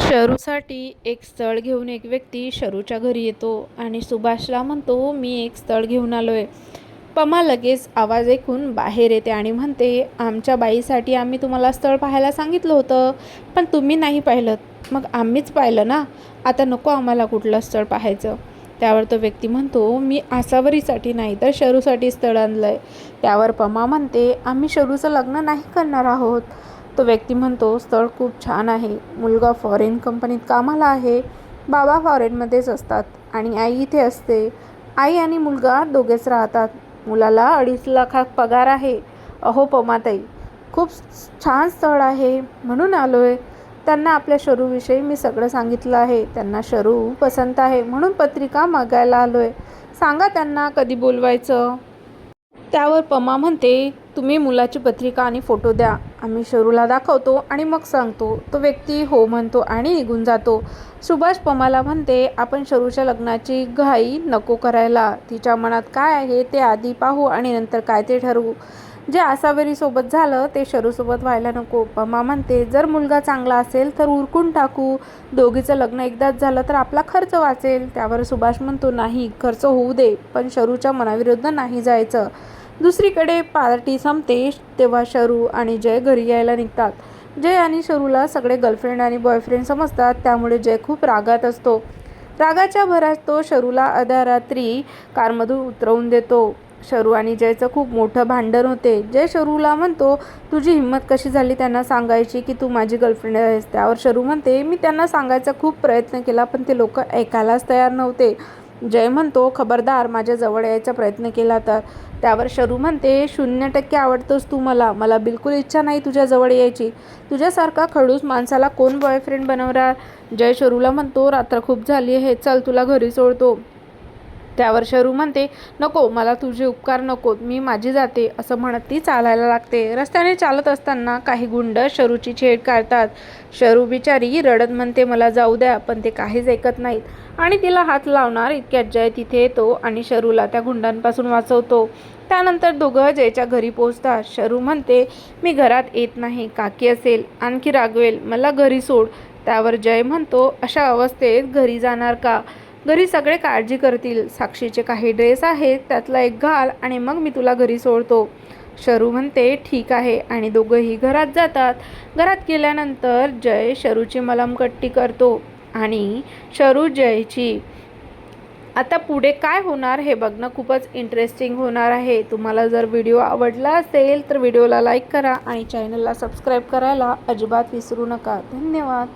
शरूसाठी एक स्थळ घेऊन एक व्यक्ती शरूच्या घरी येतो आणि सुभाषला म्हणतो, मी एक स्थळ घेऊन आलोय. पमा लगेच आवाज ऐकून बाहेर येते आणि म्हणते, आमच्या बाईसाठी आम्ही तुम्हाला स्थळ पाहायला सांगितलं होतं, पण तुम्ही नाही पाहिलं. मग आम्हीच पाहिलं ना, आता नको आम्हाला कुठलं स्थळ पाहायचं. त्यावर तो व्यक्ती म्हणतो, मी आसावरीसाठी नाही तर शरूसाठी स्थळ आणलंय. त्यावर पमा म्हणते, आम्ही शरूचं लग्न नाही करणार आहोत. तो व्यक्ती म्हणतो, स्थळ खूप छान आहे. मुलगा फॉरेन कंपनीत कामाला आहे, बाबा फॉरेनमध्येच असतात आणि आई इथे असते. आई आणि मुलगा दोघेच राहतात. मुलाला 2.5 लाख पगार आहे. अहो पमाताई, खूप छान स्थळ आहे, म्हणून आलोय. त्यांना आपल्या शरूविषयी मी सगळं सांगितलं आहे. त्यांना शरू पसंत आहे, म्हणून पत्रिका मागायला आलोय. सांगा त्यांना कधी बोलवायचं. त्यावर पमा म्हणते, तुम्ही मुलाची पत्रिका आणि फोटो द्या, आम्ही शरूला दाखवतो आणि मग सांगतो. तो व्यक्ती हो म्हणतो आणि निघून जातो. सुभाष पमाला म्हणते, आपण शरूच्या लग्नाची घाई नको करायला. तिच्या मनात काय आहे ते आधी पाहू आणि नंतर काय ते ठरवू. जे आसावरीसोबत झालं ते शरूसोबत व्हायला नको. पमा म्हणते, जर मुलगा चांगला असेल तर उरकून टाकू. दोघीचं लग्न एकदाच झालं तर आपला खर्च वाचेल. त्यावर सुभाष म्हणतो, नाही, खर्च होऊ दे, पण शरूच्या मनाविरुद्ध नाही जायचं. दुसरीकडे पार्टी संपते तेव्हा शरू आणि जय घरी यायला निघतात. जय आणि शरूला सगळे गर्लफ्रेंड आणि बॉयफ्रेंड समजतात, त्यामुळे जय खूप रागात असतो. रागाच्या भरात तो शरूला अर्ध्या रात्री कारमधून उतरवून देतो. शरू आणि जयचं खूप मोठं भांडण होते. जय शरूला म्हणतो, तुझी हिंमत कशी झाली त्यांना सांगायची की तू माझी गर्लफ्रेंड आहेस. त्यावर शरू म्हणते, मी त्यांना सांगायचा खूप प्रयत्न केला, पण ते लोक ऐकायलाच तयार नव्हते. जय म्हणतो, खबरदार माझ्या जवळ यायचा प्रयत्न केला तर. त्यावर शरू म्हणते, 0% आवडतोस तू मला. मला बिलकुल इच्छा नाही तुझ्या जवळ यायची. तुझ्यासारखा खडूस माणसाला कोण बॉयफ्रेंड बनवणार. जय शरूला म्हणतो, रात्र खूप झाली आहे, चल तुला घरी सोडतो. त्यावर शरू म्हणते, नको, मला तुझे उपकार नकोत, मी माझी जाते. असं म्हणत ती चालायला लागते. रस्त्याने चालत असताना काही गुंड शरूची छेड काढतात. शरू बिचारी रडत म्हणते, मला जाऊ द्या, पण ते काहीच ऐकत नाहीत आणि तिला हात लावणार इतक्यात जय तिथे येतो आणि शरूला त्या गुंडांपासून वाचवतो. त्यानंतर दोघं जयच्या घरी पोहोचतात. शरू म्हणते, मी घरात येत नाही, काकी असेल, आणखी रागवेल, मला घरी सोड. त्यावर जय म्हणतो, अशा अवस्थेत घरी जाणार का. घरी सगळे काळजी करतील. साक्षीचे काही ड्रेस आहेत, त्यातला एक घाल आणि मग मी तुला घरी सोडतो. शरू म्हणते, ठीक आहे, आणि दोघंही घरात जातात. घरात गेल्यानंतर जय शरूची मलमपट्टी करतो आणि शरू जयची. आता पुढे काय होणार हे बघणं खूपच इंटरेस्टिंग होणार आहे. तुम्हाला जर व्हिडिओ आवडला असेल तर व्हिडिओला लाईक करा आणि चॅनलला सबस्क्राईब करायला अजिबात विसरू नका. धन्यवाद.